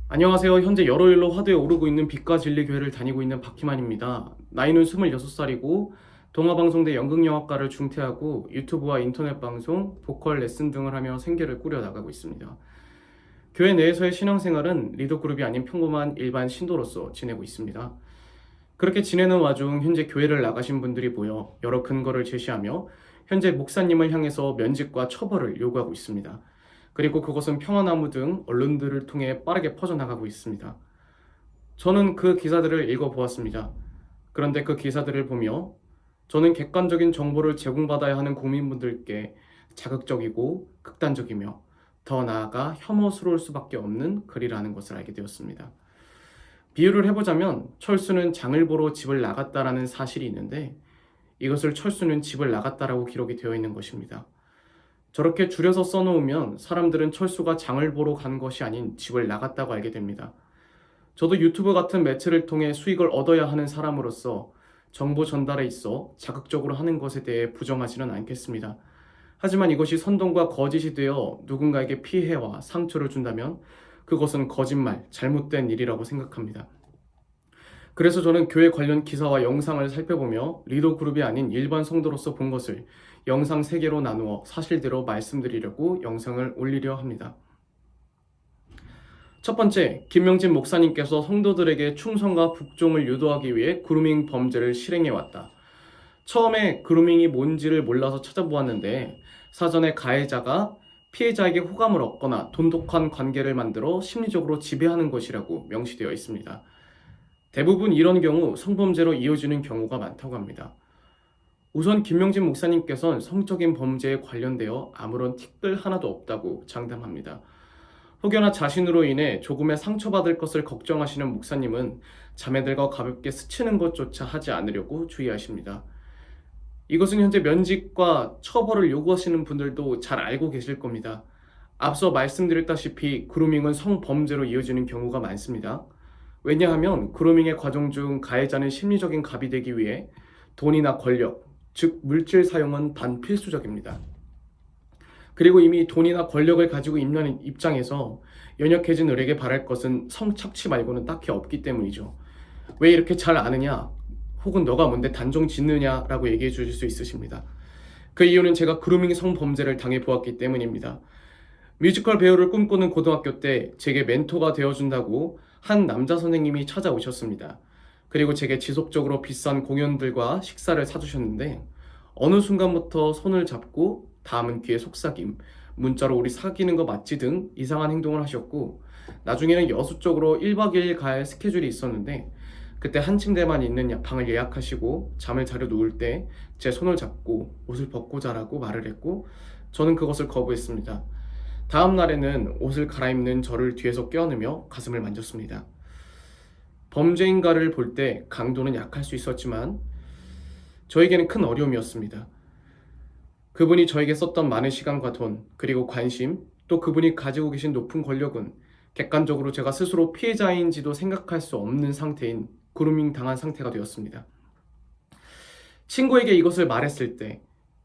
안녕하세요. 현재 여러 일로 화두에 오르고 있는 빛과 진리 교회를 다니고 있는 박희만입니다. 나이는 26살이고 동아방송대 연극영화과를 중퇴하고 유튜브와 인터넷 방송, 보컬 레슨 등을 하며 생계를 꾸려 나가고 있습니다. 교회 내에서의 신앙생활은 리더그룹이 아닌 평범한 일반 신도로서 지내고 있습니다. 그렇게 지내는 와중 현재 교회를 나가신 분들이 모여 여러 근거를 제시하며 현재 목사님을 향해서 면직과 처벌을 요구하고 있습니다. 그리고 그것은 평화나무 등 언론들을 통해 빠르게 퍼져나가고 있습니다. 저는 그 기사들을 읽어보았습니다. 그런데 그 기사들을 보며 저는 객관적인 정보를 제공받아야 하는 국민분들께 자극적이고 극단적이며 더 나아가 혐오스러울 수밖에 없는 글이라는 것을 알게 되었습니다. 비유를 해보자면 철수는 장을 보러 집을 나갔다라는 사실이 있는데 이것을 철수는 집을 나갔다라고 기록이 되어 있는 것입니다. 저렇게 줄여서 써놓으면 사람들은 철수가 장을 보러 간 것이 아닌 집을 나갔다고 알게 됩니다. 저도 유튜브 같은 매체를 통해 수익을 얻어야 하는 사람으로서 정보 전달에 있어 자극적으로 하는 것에 대해 부정하지는 않겠습니다. 하지만 이것이 선동과 거짓이 되어 누군가에게 피해와 상처를 준다면 그것은 거짓말, 잘못된 일이라고 생각합니다. 그래서 저는 교회 관련 기사와 영상을 살펴보며 리더 그룹이 아닌 일반 성도로서 본 것을 영상 3개로 나누어 사실대로 말씀드리려고 영상을 올리려 합니다. 첫 번째, 김명진 목사님께서 성도들에게 충성과 복종을 유도하기 위해 그루밍 범죄를 실행해왔다. 처음에 그루밍이 뭔지를 몰라서 찾아보았는데 사전에 가해자가 피해자에게 호감을 얻거나 돈독한 관계를 만들어 심리적으로 지배하는 것이라고 명시되어 있습니다. 대부분 이런 경우 성범죄로 이어지는 경우가 많다고 합니다. 우선 김명진 목사님께서는 성적인 범죄에 관련되어 아무런 티끌 하나도 없다고 장담합니다. 혹여나 자신으로 인해 조금의 상처받을 것을 걱정하시는 목사님은 자매들과 가볍게 스치는 것조차 하지 않으려고 주의하십니다. 이것은 현재 면직과 처벌을 요구하시는 분들도 잘 알고 계실 겁니다. 앞서 말씀드렸다시피 그루밍은 성범죄로 이어지는 경우가 많습니다. 왜냐하면 그루밍의 과정 중 가해자는 심리적인 갑이 되기 위해 돈이나 권력, 즉 물질 사용은 반필수적입니다. 그리고 이미 돈이나 권력을 가지고 있는 입장에서 연약해진 을에게 바랄 것은 성착취 말고는 딱히 없기 때문이죠. 왜 이렇게 잘 아느냐? 혹은 너가 뭔데 단정 짓느냐라고 얘기해 주실 수 있으십니다. 그 이유는 제가 그루밍 성범죄를 당해보았기 때문입니다. 뮤지컬 배우를 꿈꾸는 고등학교 때 제게 멘토가 되어준다고 한 남자 선생님이 찾아오셨습니다. 그리고 제게 지속적으로 비싼 공연들과 식사를 사주셨는데 어느 순간부터 손을 잡고 다음은 귀에 속삭임, 문자로 우리 사귀는 거 맞지 등 이상한 행동을 하셨고 나중에는 여수 쪽으로 1박 2일 갈 스케줄이 있었는데 그때 한 침대만 있는 방을 예약하시고 잠을 자려 누울 때 제 손을 잡고 옷을 벗고 자라고 말을 했고 저는 그것을 거부했습니다. 다음 날에는 옷을 갈아입는 저를 뒤에서 껴안으며 가슴을 만졌습니다. 범죄인가를 볼 때 강도는 약할 수 있었지만 저에게는 큰 어려움이었습니다. 그분이 저에게 썼던 많은 시간과 돈, 그리고 관심, 또 그분이 가지고 계신 높은 권력은 객관적으로 제가 스스로 피해자인지도 생각할 수 없는 상태인 그루밍 당한 상태가 되었습니다. 친구에게 이것을 말했을 때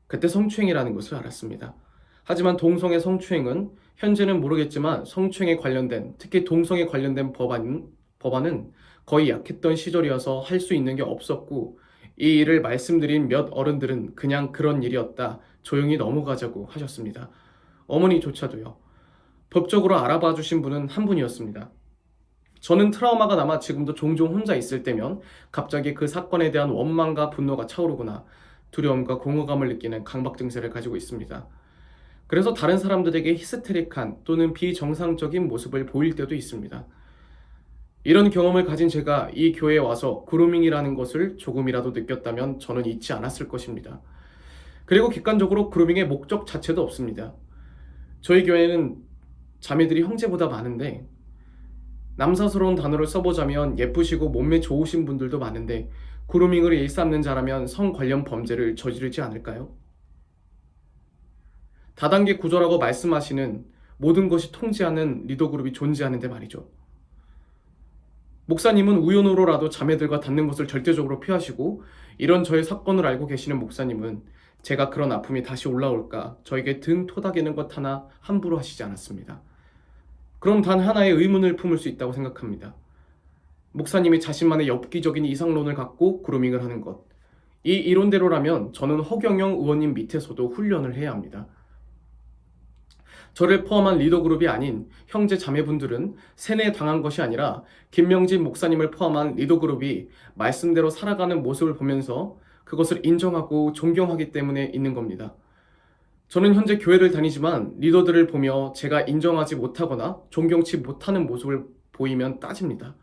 그때 성추행이라는 것을 알았습니다. 하지만 동성애 성추행은 현재는 모르겠지만 성추행에 관련된, 특히 동성애 관련된 법안은 거의 약했던 시절이어서 할 수 있는 게 없었고 이 일을 말씀드린 몇 어른들은 그냥 그런 일이었다, 조용히 넘어가자고 하셨습니다. 어머니조차도요. 법적으로 알아봐 주신 분은 한 분이었습니다. 저는 트라우마가 남아 지금도 종종 혼자 있을 때면 갑자기 그 사건에 대한 원망과 분노가 차오르거나 두려움과 공허감을 느끼는 강박 증세를 가지고 있습니다. 그래서 다른 사람들에게 히스테릭한 또는 비정상적인 모습을 보일 때도 있습니다. 이런 경험을 가진 제가 이 교회에 와서 그루밍이라는 것을 조금이라도 느꼈다면 저는 잊지 않았을 것입니다. 그리고 객관적으로 그루밍의 목적 자체도 없습니다. 저희 교회는 자매들이 형제보다 많은데 남사스러운 단어를 써보자면 예쁘시고 몸매 좋으신 분들도 많은데 그루밍을 일삼는 자라면 성 관련 범죄를 저지르지 않을까요? 다단계 구조라고 말씀하시는 모든 것이 통제하는 리더 그룹이 존재하는데 말이죠. 목사님은 우연으로라도 자매들과 닿는 것을 절대적으로 피하시고 이런 저의 사건을 알고 계시는 목사님은 제가 그런 아픔이 다시 올라올까 저에게 등 토닥이는 것 하나 함부로 하시지 않았습니다. 그럼 단 하나의 의문을 품을 수 있다고 생각합니다. 목사님이 자신만의 엽기적인 이상론을 갖고 그루밍을 하는 것. 이 이론대로라면 저는 허경영 의원님 밑에서도 훈련을 해야 합니다. 저를 포함한 리더그룹이 아닌 형제 자매분들은 세뇌당한 것이 아니라 김명진 목사님을 포함한 리더그룹이 말씀대로 살아가는 모습을 보면서 그것을 인정하고 존경하기 때문에 있는 겁니다. 저는 현재 교회를 다니지만 리더들을 보며 제가 인정하지 못하거나 존경치 못하는 모습을 보이면 따집니다.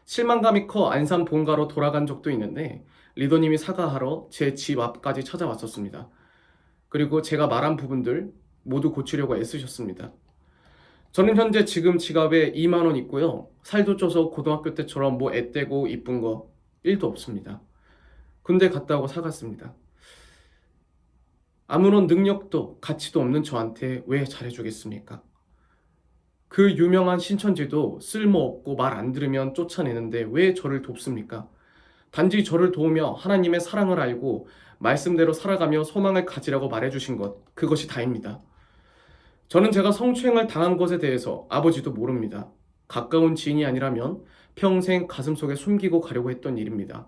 실망감이 커 안산 본가로 돌아간 적도 있는데 리더님이 사과하러 제 집 앞까지 찾아왔었습니다. 그리고 제가 말한 부분들 모두 고치려고 애쓰셨습니다. 저는 현재 지금 지갑에 2만 원 있고요. 살도 쪄서 고등학교 때처럼 뭐 앳되고 이쁜 거 1도 없습니다. 군대 갔다 오고 사갔습니다. 아무런 능력도 가치도 없는 저한테 왜 잘해주겠습니까? 그 유명한 신천지도 쓸모없고 말 안 들으면 쫓아내는데 왜 저를 돕습니까? 단지 저를 도우며 하나님의 사랑을 알고 말씀대로 살아가며 소망을 가지라고 말해주신 것, 그것이 다입니다. 저는 제가 성추행을 당한 것에 대해서 아버지도 모릅니다. 가까운 지인이 아니라면 평생 가슴속에 숨기고 가려고 했던 일입니다.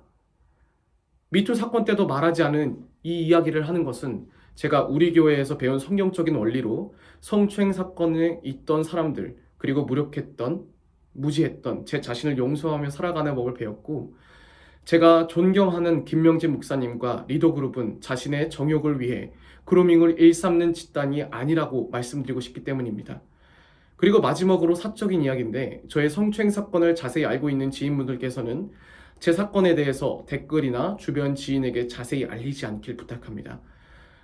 미투 사건 때도 말하지 않은 이 이야기를 하는 것은 제가 우리 교회에서 배운 성경적인 원리로 성추행 사건에 있던 사람들, 그리고 무력했던, 무지했던 제 자신을 용서하며 살아가는 법을 배웠고, 제가 존경하는 김명진 목사님과 리더그룹은 자신의 정욕을 위해 그루밍을 일삼는 집단이 아니라고 말씀드리고 싶기 때문입니다. 그리고 마지막으로 사적인 이야기인데, 저의 성추행 사건을 자세히 알고 있는 지인분들께서는 제 사건에 대해서 댓글이나 주변 지인에게 자세히 알리지 않길 부탁합니다.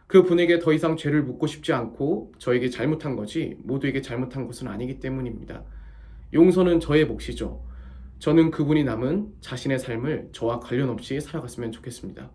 그 분에게 더 이상 죄를 묻고 싶지 않고 저에게 잘못한 거지 모두에게 잘못한 것은 아니기 때문입니다. 용서는 저의 몫이죠. 저는 그분이 남은 자신의 삶을 저와 관련 없이 살아갔으면 좋겠습니다.